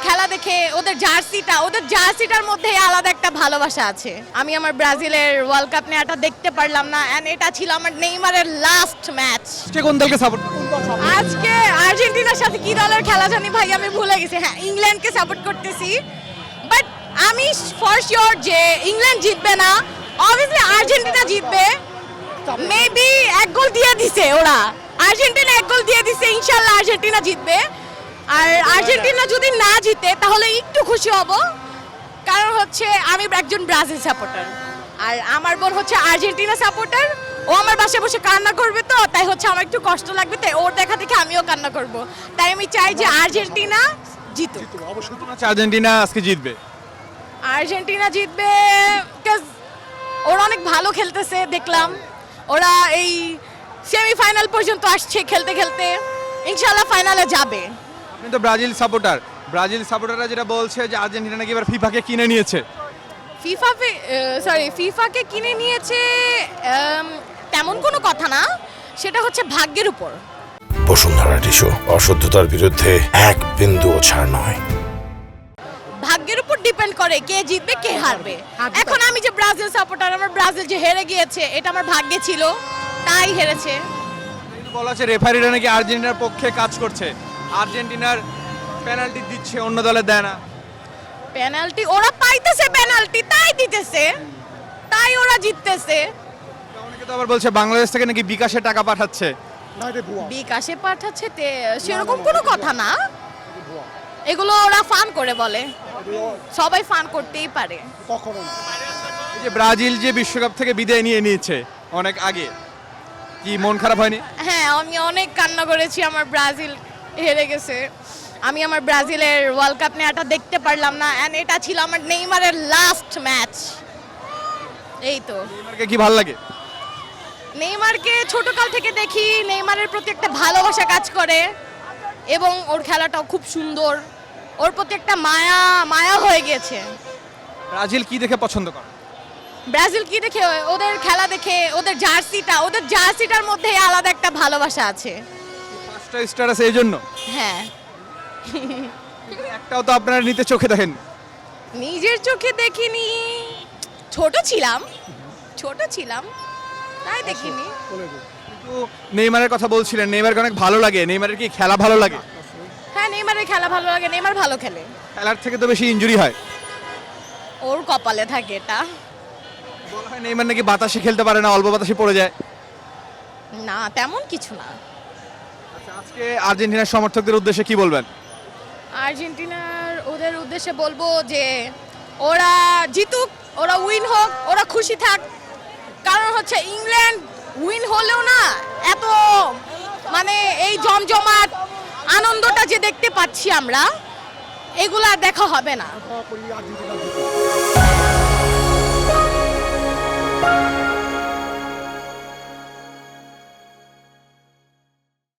খেলা দেখে ওদের জার্সিটার মধ্যে আলাদা একটা ভালোবাসা আছে। আমি আমার ব্রাজিলের ওয়ার্ল্ড কাপ নেওয়াটা দেখতে পারলাম না, এন্ড এটা ছিল আমার নেইমারের লাস্ট ম্যাচ। কোন দলকে সাপোর্ট? আজকে আর্জেন্টিনার সাথে কি দলের খেলা জানি ভাই, আমি ভুলে গেছি। হ্যাঁ, ইংল্যান্ডকে সাপোর্ট করতেছি, বাট আমি ফর শিওর যে ইংল্যান্ড জিতবে না, অবভিয়াসলি আর্জেন্টিনা জিতবে। মেবি এক গোল দিয়ে দিছে ওরা, আর্জেন্টিনা এক গোল দিয়ে দিছে, ইনশাআল্লাহ আর্জেন্টিনা জিতবে। আর আর্জেন্টিনা যদি না জিতে তাহলে একটু খুশি হব, কারণ হচ্ছে আমি একজন ব্রাজিল সাপোর্টার আর আমার বোন হচ্ছে আর্জেন্টিনা সাপোর্টার। ও আমার বাসায় বসে কান্না করবে, তো তাই হচ্ছে আমার একটু কষ্ট লাগবে, তাই ওর দেখা দেখে আমিও কান্না করব। তাই আমি চাই যে আর্জেন্টিনা জিতুক। অবশ্যই তো আর্জেন্টিনা আজকে জিতবে। আর্জেন্টিনা জিতবে, বিকজ ওরা অনেক ভালো খেলতেছে দেখলাম। ওরা এই সেমিফাইনাল পর্যন্ত আসছে খেলতে খেলতে, ইনশাআল্লাহ ফাইনালে যাবে। আপনি তো ব্রাজিল সাপোর্টাররা যেটা বলছে যে আর্জেন্টিনা নাকি এবার ফিফাকে কিনে নিয়েছে। ফিফাকে কিনে নিয়েছে তেমন কোনো কথা না, সেটা হচ্ছে ভাগ্যের উপর। বসুন্ধরা টিস্যু, অশুদ্ধতার বিরুদ্ধে এক বিন্দুও ছাড় নয়। ভাগ্যের উপর ডিপেন্ড করে কে জিতবে কে হারবে। এখন আমি যে ব্রাজিল সাপোর্টার, আমার ব্রাজিল যে হেরে গিয়েছে এটা আমার ভাগ্যে ছিল, তাই হেরেছে। বলা হচ্ছে রেফারিরা নাকি আর্জেন্টিনার পক্ষে কাজ করছে, আর্জেন্টিনার পেনাল্টি দিচ্ছে, অন্য দলে দেয় না। পেনাল্টি ওরা পাইতেছে, পেনাল্টি তাই দিতেছে, তাই ওরা জিততেছে। অনেকে তো আবার বলছে বাংলাদেশ থেকে নাকি বিকাশে টাকা পাঠাচ্ছে। বিকাশে পাঠাচ্ছে, সেরকম কোনো কথা না, এগুলো ওরা ফান করে বলে, সবাই ফান করতেই পারে। এই যে ব্রাজিল যে বিশ্বকাপ থেকে বিদায় নিয়ে নিয়েছে অনেক আগে, কি মন খারাপ হয়নি? হ্যাঁ, আমি অনেক কান্না করেছি, আমার ব্রাজিল হেরে গেছে। আমি আমার ব্রাজিলের ওয়ার্ল্ড কাপ নেওয়াটা দেখতে পারলাম না, এন্ড এটা ছিল আমার নেইমারের লাস্ট ম্যাচ। এই তো। নেইমারকে কি ভালো লাগে? নেইমারকে ছোটকাল থেকে দেখি, নেইমারের প্রতি একটা ভালোবাসা কাজ করে এবং ওর খেলাটাও খুব সুন্দর, ওর প্রতি একটা মায়া হয়ে গেছে। ব্রাজিল কি দেখে পছন্দ করে? ব্রাজিল কি দেখে? ওদের খেলা দেখে, ওদের জার্সিটার মধ্যে আলাদা একটা ভালোবাসা আছে। পাঁচটা স্টার আছে এই জন্য? হ্যাঁ। একটাও তো আপনারা নিতে চোখে দেখেন? নিজের চোখে দেখিনি, ছোট ছিলাম তাই দেখিনি। কিন্তু নেইমারের কথা বলছিলেন, নেইমারকে অনেক ভালো লাগে, নেইমারের কি খেলা ভালো লাগে? হ্যাঁ, নেইমারের খেলা ভালো লাগে, নেইমার ভালো খেলে। খেলার থেকে তো বেশি ইনজুরি হয়। ওর কপালে থাকে এটা। বলা হয় নেইমার নাকি বাতাসে খেলতে পারে না, অল্প বাতাসে পড়ে যায়। না, তেমন কিছু না। আচ্ছা, আজকে আর্জেন্টিনার সমর্থকদের উদ্দেশ্যে কি বলবেন? ওদের উদ্দেশ্যে বলবো যে ওরা জিতুক, ওরা উইন হোক, ওরা খুশি থাক, কারণ হচ্ছে ইংল্যান্ড উইন হলেও না এত মানে এই জমজমাট আনন্দটা যে দেখতে পাচ্ছি আমরা, এগুলা দেখা হবে না।